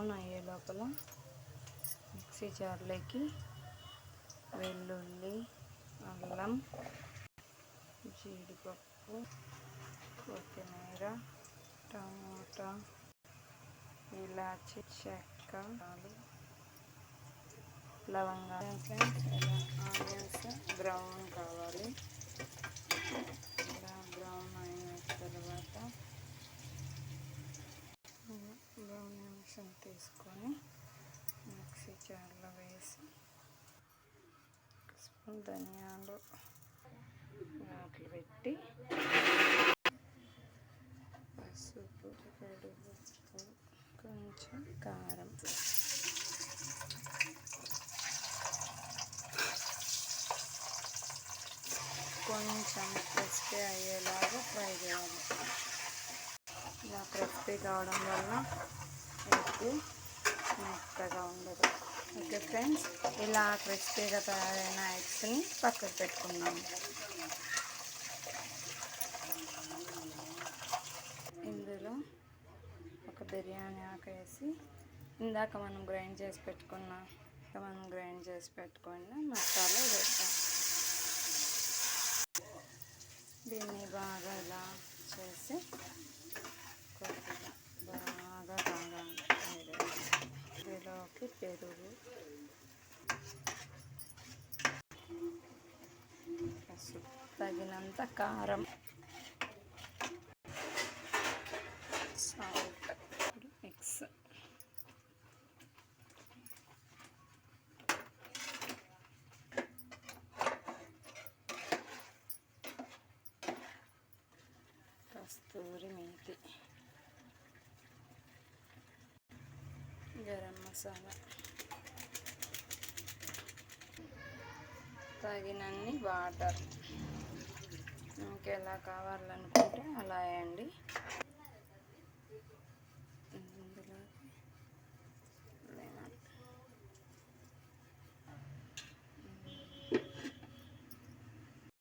Brown అయ్యే లోపల mixie జార్లోకి వెల్లుల్లి, అల్లం, జీడిపప్పు, కొత్తిమీర, టమాటా, ఇలాచి, చెక్క, లవంగాలు. ఆనియన్స్ బ్రౌన్ కావాలి. ఇలా బ్రౌన్ అయిన తర్వాత బ్రౌన్ ఆనియన్స్ తీసుకొని మిక్సీ జార్లో వేసి స్పూన్ ధనియాలు వాటిలో పెట్టి పసుపు, కడుగు, కొంచెం కారం, కొంచెం క్రిస్పీ అయ్యేలాగా ఫ్రై చేయాలి. ఇలా క్రిస్పీ కావడం వల్ల ఎగ్ మెత్తగా ఉండదు. ఓకే ఫ్రెండ్స్, ఇలా క్రిస్పీగా తయారైన ఎగ్స్ని పక్కకు పెట్టుకున్నాము. ఇందులో ఒక బిర్యానీ ఆకు వేసి ఇందాక మనం గ్రైండ్ చేసి పెట్టుకున్న మసాలా వేస్తాం. దీన్ని బాగా ఇలా చేసి కొద్దిగా బాగా కాగాలి. ఇందులోకి పెరుగు, పసుపు, తగినంత కారం, సాల్ట్, మిక్స్. కస్తూరి మేతి, గరం మసాలా, తగినన్ని వాటర్. మీకు ఎలా కావాలనుకుంటే అలా వేయండి.